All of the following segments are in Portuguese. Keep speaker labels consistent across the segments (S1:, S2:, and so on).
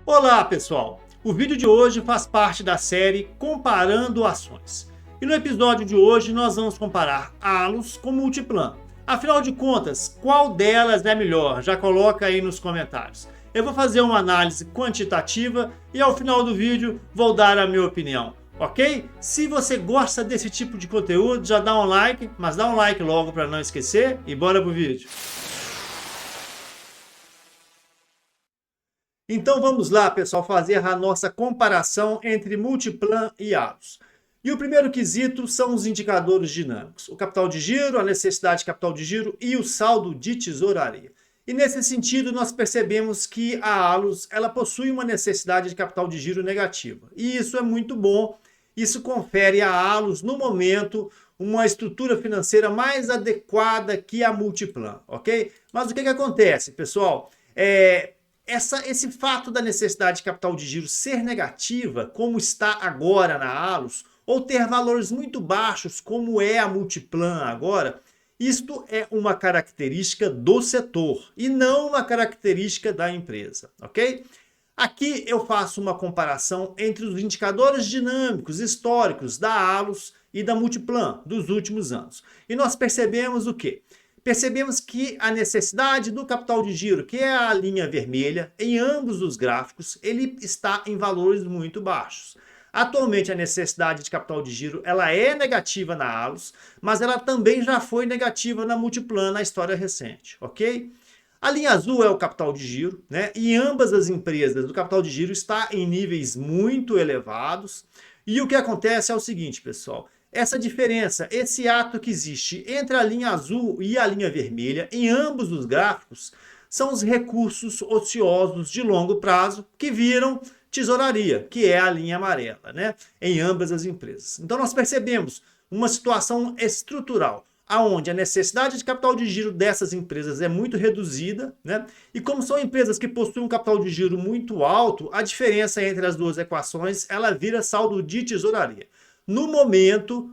S1: Olá, pessoal! O vídeo de hoje faz parte da série Comparando Ações. E no episódio de hoje nós vamos comparar Allos com Multiplan. Afinal de contas, qual delas é melhor? Já coloca aí nos comentários. Eu vou fazer uma análise quantitativa e ao final do vídeo vou dar a minha opinião, ok? Se você gosta desse tipo de conteúdo, já dá um like, mas dá um like logo para não esquecer e bora pro vídeo. Então vamos lá, pessoal, fazer a nossa comparação entre Multiplan e Allos. E o primeiro quesito são os indicadores dinâmicos, o capital de giro, a necessidade de capital de giro e o saldo de tesouraria. E nesse sentido nós percebemos que a Allos ela possui uma necessidade de capital de giro negativa. E isso é muito bom, isso confere a Allos no momento uma estrutura financeira mais adequada que a Multiplan, ok? Mas o que acontece, pessoal? Esse fato da necessidade de capital de giro ser negativa, como está agora na Allos, ou ter valores muito baixos, como é a Multiplan agora, isto é uma característica do setor e não uma característica da empresa, ok? Aqui eu faço uma comparação entre os indicadores dinâmicos históricos da Allos e da Multiplan dos últimos anos. E nós percebemos o quê? Percebemos que a necessidade do capital de giro, que é a linha vermelha, em ambos os gráficos, ele está em valores muito baixos. Atualmente a necessidade de capital de giro ela é negativa na Allos, mas ela também já foi negativa na Multiplan na história recente, ok? A linha azul é o capital de giro, né? E ambas as empresas, o capital de giro está em níveis muito elevados. E o que acontece é o seguinte, pessoal. Essa diferença, esse ato que existe entre a linha azul e a linha vermelha, em ambos os gráficos, são os recursos ociosos de longo prazo que viram tesouraria, que é a linha amarela, né? Em ambas as empresas. Então nós percebemos uma situação estrutural, aonde a necessidade de capital de giro dessas empresas é muito reduzida, né? E como são empresas que possuem um capital de giro muito alto, a diferença entre as duas equações, ela vira saldo de tesouraria. No momento,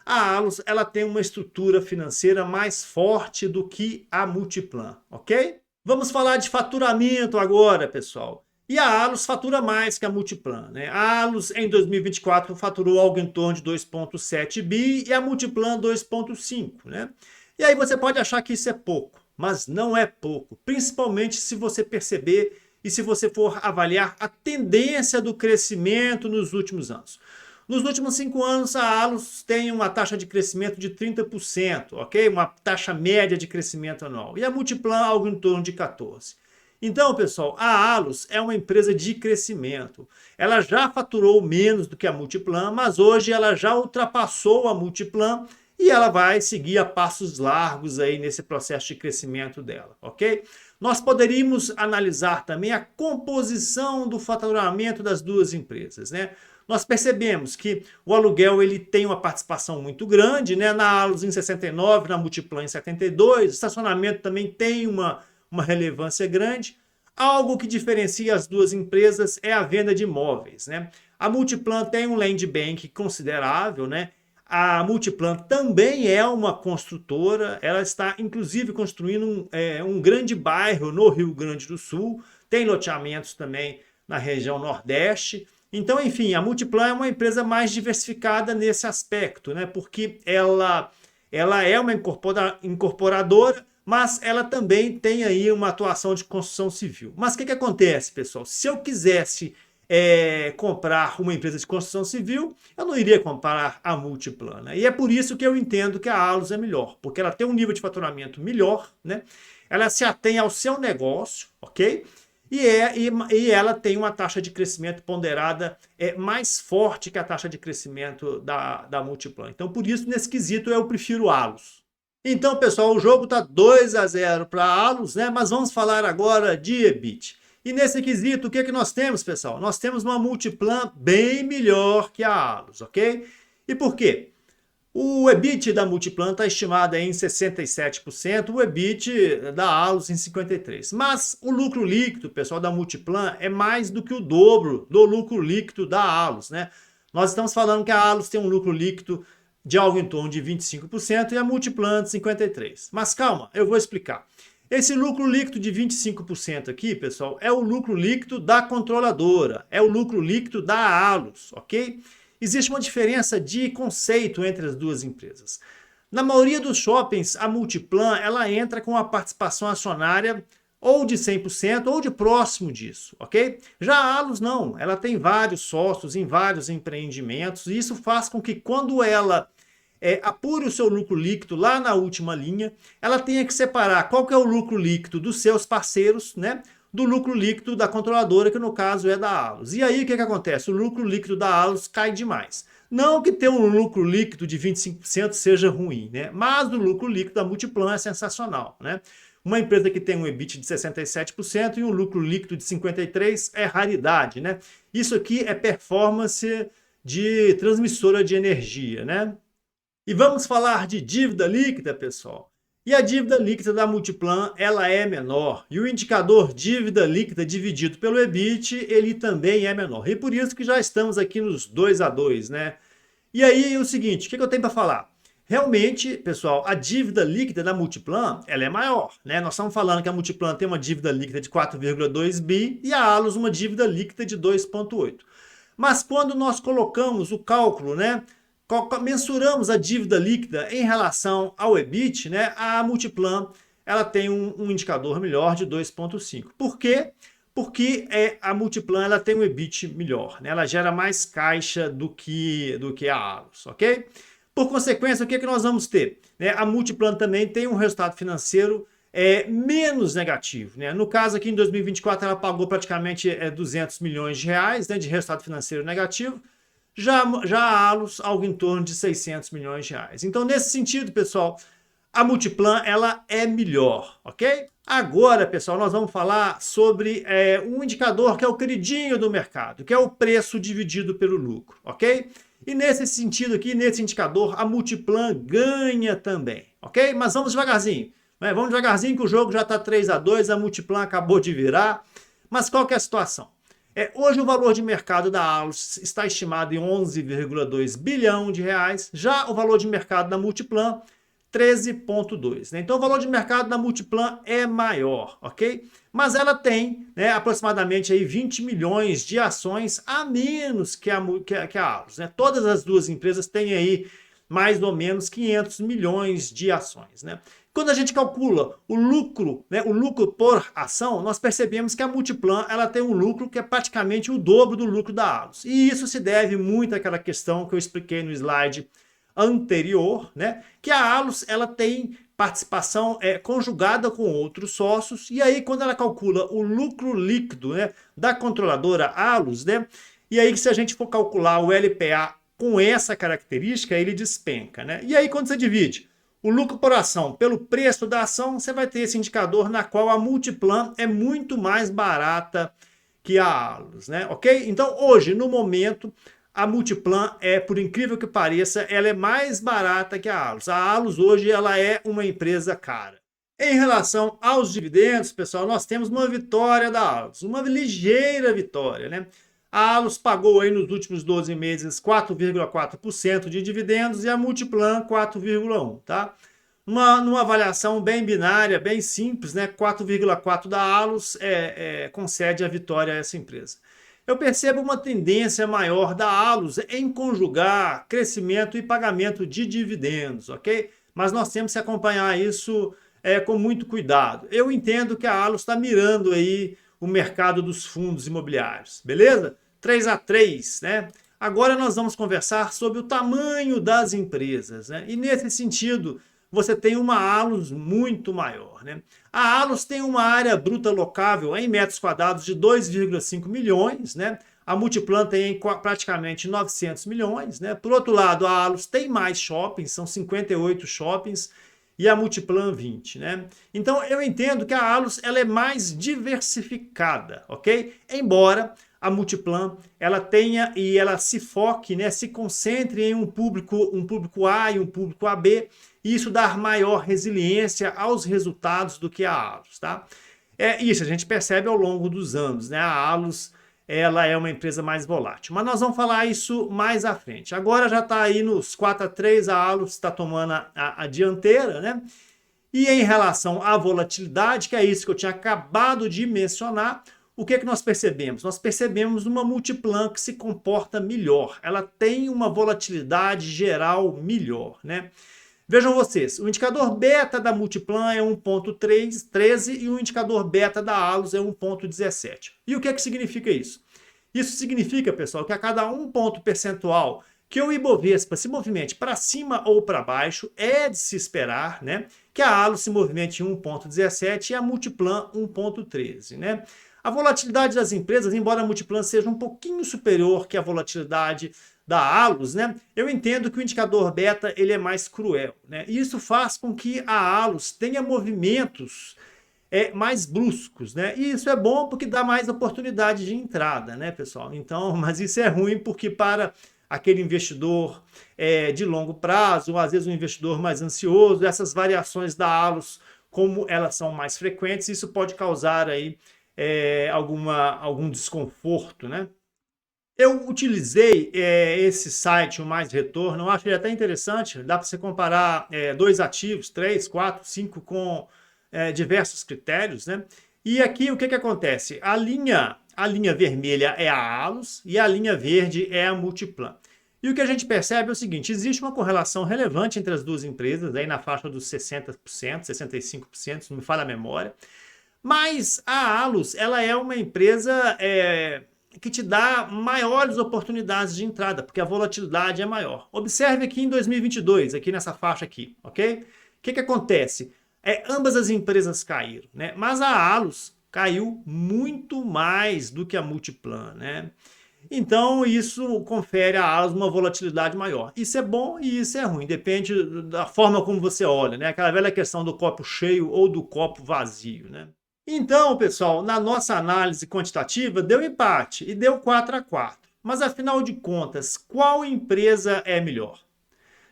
S1: a Allos ela tem uma estrutura financeira mais forte do que a Multiplan, ok? Vamos falar de faturamento agora, pessoal. E a Allos fatura mais que a Multiplan, né? A Allos em 2024 faturou algo em torno de 2,7 bi e a Multiplan 2,5, né? E aí você pode achar que isso é pouco, mas não é pouco, principalmente se você perceber e se você for avaliar a tendência do crescimento nos últimos anos. Nos últimos 5 anos, a Allos tem uma taxa de crescimento de 30%, ok? Uma taxa média de crescimento anual. E a Multiplan, algo em torno de 14%. Então, pessoal, a Allos é uma empresa de crescimento. Ela já faturou menos do que a Multiplan, mas hoje ela já ultrapassou a Multiplan e ela vai seguir a passos largos aí nesse processo de crescimento dela, ok? Nós poderíamos analisar também a composição do faturamento das duas empresas, né? Nós percebemos que o aluguel ele tem uma participação muito grande, né? Na Allos em 69%, na Multiplan em 72%, o estacionamento também tem uma relevância grande. Algo que diferencia as duas empresas é a venda de imóveis, né? A Multiplan tem um land bank considerável, né? A Multiplan também é uma construtora, ela está inclusive construindo um grande bairro no Rio Grande do Sul, tem loteamentos também na região Nordeste. Então, enfim, a Multiplan é uma empresa mais diversificada nesse aspecto, né? Porque ela é uma incorporadora, mas ela também tem aí uma atuação de construção civil. Mas o que acontece, pessoal? Se eu quisesse comprar uma empresa de construção civil, eu não iria comprar a Multiplan, né? E é por isso que eu entendo que a Allos é melhor, porque ela tem um nível de faturamento melhor, né? Ela se atém ao seu negócio, ok? E ela tem uma taxa de crescimento ponderada mais forte que a taxa de crescimento da Multiplan. Então, por isso, nesse quesito, eu prefiro Allos. Então, pessoal, o jogo está 2-0 para a Allos, né? Mas vamos falar agora de EBIT. E nesse quesito, o que nós temos, pessoal? Nós temos uma Multiplan bem melhor que a Allos, ok? E por quê? O EBIT da Multiplan está estimado em 67%, o EBIT da Allos em 53%. Mas o lucro líquido, pessoal, da Multiplan é mais do que o dobro do lucro líquido da Allos, né? Nós estamos falando que a Allos tem um lucro líquido de algo em torno de 25% e a Multiplan de 53%. Mas calma, eu vou explicar. Esse lucro líquido de 25% aqui, pessoal, é o lucro líquido da controladora, é o lucro líquido da Allos, ok? Existe uma diferença de conceito entre as duas empresas. Na maioria dos shoppings, a Multiplan ela entra com a participação acionária ou de 100% ou de próximo disso, ok? Já a Allos não, ela tem vários sócios em vários empreendimentos e isso faz com que quando ela apure o seu lucro líquido lá na última linha, ela tenha que separar qual que é o lucro líquido dos seus parceiros, né? Do lucro líquido da controladora, que no caso é da Allos. E aí o que acontece? O lucro líquido da Allos cai demais. Não que ter um lucro líquido de 25% seja ruim, né? Mas o lucro líquido da Multiplan é sensacional, né? Uma empresa que tem um EBIT de 67% e um lucro líquido de 53% é raridade, né? Isso aqui é performance de transmissora de energia, né? E vamos falar de dívida líquida, pessoal. E a dívida líquida da Multiplan, ela é menor. E o indicador dívida líquida dividido pelo EBIT, ele também é menor. E por isso que já estamos aqui nos 2-2, né? E aí, o seguinte, o que eu tenho para falar? Realmente, pessoal, a dívida líquida da Multiplan, ela é maior, né? Nós estamos falando que a Multiplan tem uma dívida líquida de 4,2 bi e a Allos uma dívida líquida de 2,8. Mas quando nós colocamos o cálculo, né? Mensuramos a dívida líquida em relação ao EBIT, né? A Multiplan ela tem um indicador melhor de 2,5. Por quê? Porque a Multiplan ela tem um EBIT melhor, né? Ela gera mais caixa do que a Allos, ok? Por consequência, o que nós vamos ter? A Multiplan também tem um resultado financeiro menos negativo, né? No caso aqui em 2024 ela pagou praticamente 200 milhões de reais, né, de resultado financeiro negativo. Já a Allos, algo em torno de 600 milhões de reais. Então, nesse sentido, pessoal, a Multiplan ela é melhor, ok? Agora, pessoal, nós vamos falar sobre um indicador que é o queridinho do mercado, que é o preço dividido pelo lucro, ok? E nesse sentido aqui, nesse indicador, a Multiplan ganha também, ok? Mas vamos devagarzinho, né? Vamos devagarzinho que o jogo já está 3-2, a Multiplan acabou de virar. Mas qual que é a situação? Hoje o valor de mercado da Allos está estimado em 11,2 bilhão de reais, já o valor de mercado da Multiplan 13,2, né? Então o valor de mercado da Multiplan é maior, ok? Mas ela tem, né, aproximadamente aí 20 milhões de ações a menos que a Allos, né? Todas as duas empresas têm aí mais ou menos 500 milhões de ações, né? Quando a gente calcula o lucro, né, o lucro por ação, nós percebemos que a Multiplan ela tem um lucro que é praticamente o dobro do lucro da Allos. E isso se deve muito àquela questão que eu expliquei no slide anterior, né, que a Allos ela tem participação conjugada com outros sócios, e aí quando ela calcula o lucro líquido, né, da controladora Allos, né, e aí se a gente for calcular o LPA com essa característica, ele despenca, né? E aí quando você divide o lucro por ação pelo preço da ação, você vai ter esse indicador na qual a Multiplan é muito mais barata que a Allos, né? Ok? Então hoje, no momento, a Multiplan por incrível que pareça, ela é mais barata que a Allos. A Allos hoje ela é uma empresa cara. Em relação aos dividendos, pessoal, nós temos uma vitória da Allos, uma ligeira vitória, né? A Allos pagou aí nos últimos 12 meses 4,4% de dividendos e a Multiplan 4,1%, tá? Numa avaliação bem binária, bem simples, né? 4,4% da Allos concede a vitória a essa empresa. Eu percebo uma tendência maior da Allos em conjugar crescimento e pagamento de dividendos, ok? Mas nós temos que acompanhar isso com muito cuidado. Eu entendo que a Allos está mirando aí o mercado dos fundos imobiliários, beleza? 3-3, né? Agora nós vamos conversar sobre o tamanho das empresas, né? E nesse sentido, você tem uma Allos muito maior, né? A Allos tem uma área bruta locável em metros quadrados de 2,5 milhões, né? A Multiplan tem praticamente 900 milhões, né? Por outro lado, a Allos tem mais shoppings, são 58 shoppings, e a Multiplan 20, né? Então eu entendo que a Allos ela é mais diversificada, ok? Embora a Multiplan ela tenha e ela se foque, né, se concentre em um público A e um público AB, e isso dar maior resiliência aos resultados do que a Allos, tá? Isso a gente percebe ao longo dos anos, né? A Allos ela é uma empresa mais volátil, mas nós vamos falar isso mais à frente. Agora já está aí nos 4-3, a Allos está tomando a dianteira, né? E em relação à volatilidade, que é isso que eu tinha acabado de mencionar, o que é que nós percebemos? Nós percebemos uma Multiplan que se comporta melhor. Ela tem uma volatilidade geral melhor, né? Vejam vocês, o indicador beta da Multiplan é 1,13 e o indicador beta da Allos é 1,17. E o que é que significa isso? Isso significa, pessoal, que a cada 1 ponto percentual que o Ibovespa se movimente para cima ou para baixo, é de se esperar, né, que a Allos se movimente em 1,17 e a Multiplan 1,13, né? A volatilidade das empresas, embora a Multiplan seja um pouquinho superior que a volatilidade da Allos, né, eu entendo que o indicador beta ele é mais cruel, né? E isso faz com que a Allos tenha movimentos mais bruscos, né? E isso é bom porque dá mais oportunidade de entrada, né, pessoal? Então, mas isso é ruim porque para aquele investidor de longo prazo, ou às vezes um investidor mais ansioso, essas variações da Allos, como elas são mais frequentes, isso pode causar aí algum desconforto, né? Eu utilizei esse site, o Mais Retorno, eu acho ele até interessante, dá para você comparar 2 ativos, 3, 4, 5 com diversos critérios, né? E aqui o que acontece? A linha vermelha é a Allos e a linha verde é a Multiplan. E o que a gente percebe é o seguinte, existe uma correlação relevante entre as duas empresas, aí na faixa dos 60%, 65%, se não me falha a memória, mas a Allos, ela é uma empresa que te dá maiores oportunidades de entrada, porque a volatilidade é maior. Observe aqui em 2022, aqui nessa faixa aqui, ok? O que acontece? Ambas as empresas caíram, né? Mas a Allos caiu muito mais do que a Multiplan, né? Então isso confere a Allos uma volatilidade maior. Isso é bom e isso é ruim, depende da forma como você olha, né? Aquela velha questão do copo cheio ou do copo vazio, né? Então, pessoal, na nossa análise quantitativa, deu empate e deu 4-4. Mas, afinal de contas, qual empresa é melhor?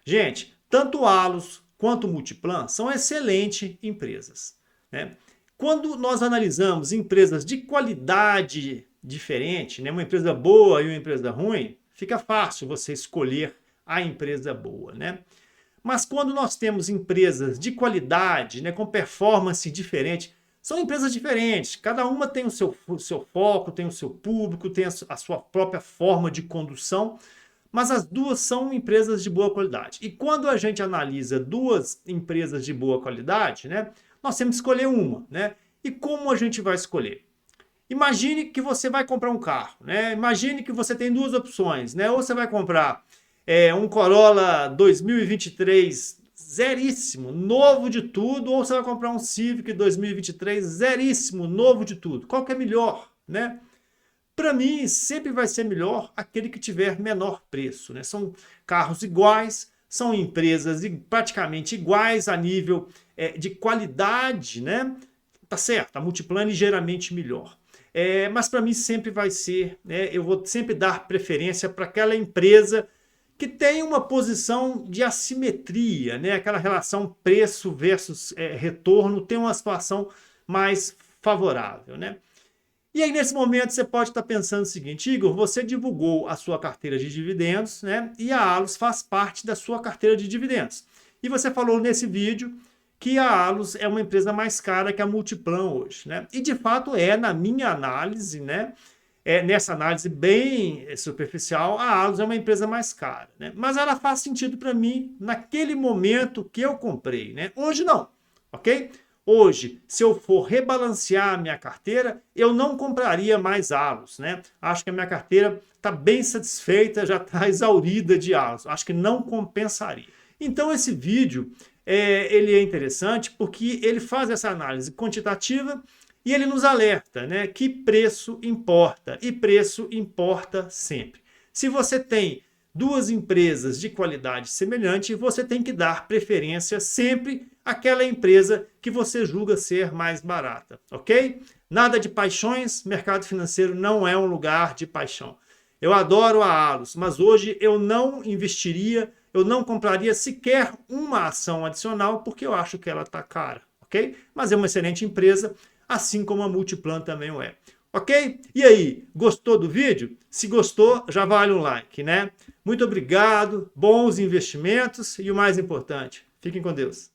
S1: Gente, tanto Allos quanto Multiplan são excelentes empresas, né? Quando nós analisamos empresas de qualidade diferente, né, uma empresa boa e uma empresa ruim, fica fácil você escolher a empresa boa, né? Mas quando nós temos empresas de qualidade, né, com performance diferente, são empresas diferentes, cada uma tem o seu foco, tem o seu público, tem a sua própria forma de condução, mas as duas são empresas de boa qualidade. E quando a gente analisa duas empresas de boa qualidade, né, nós temos que escolher uma, né? E como a gente vai escolher? Imagine que você vai comprar um carro, né? Imagine que você tem duas opções, né? Ou você vai comprar um Corolla 2023 zeríssimo, novo de tudo, ou você vai comprar um Civic 2023 zeríssimo, novo de tudo. Qual que é melhor, né? Para mim, sempre vai ser melhor aquele que tiver menor preço, né? São carros iguais, são empresas praticamente iguais a nível de qualidade, né? Tá certo, a Multiplan é ligeiramente melhor. Mas para mim sempre vai ser, né? Eu vou sempre dar preferência para aquela empresa que tem uma posição de assimetria, né? Aquela relação preço versus retorno tem uma situação mais favorável, né? E aí, nesse momento, você pode estar pensando o seguinte, Igor, você divulgou a sua carteira de dividendos, né? E a Allos faz parte da sua carteira de dividendos. E você falou nesse vídeo que a Allos é uma empresa mais cara que a Multiplan hoje, né? E de fato na minha análise, né? Nessa análise bem superficial, a Allos é uma empresa mais cara, né? Mas ela faz sentido para mim naquele momento que eu comprei, né? Hoje não, ok? Hoje, se eu for rebalancear a minha carteira, eu não compraria mais Allos, né? Acho que a minha carteira está bem satisfeita, já está exaurida de Allos. Acho que não compensaria. Então, esse vídeo ele é interessante porque ele faz essa análise quantitativa e ele nos alerta, né, que preço importa. E preço importa sempre. Se você tem duas empresas de qualidade semelhante, você tem que dar preferência sempre àquela empresa que você julga ser mais barata, ok? Nada de paixões, mercado financeiro não é um lugar de paixão. Eu adoro a Allos, mas hoje eu não investiria, eu não compraria sequer uma ação adicional porque eu acho que ela está cara, ok? Mas é uma excelente empresa, assim como a Multiplan também o é. Ok? E aí, gostou do vídeo? Se gostou, já vale um like, né? Muito obrigado, bons investimentos e o mais importante, fiquem com Deus.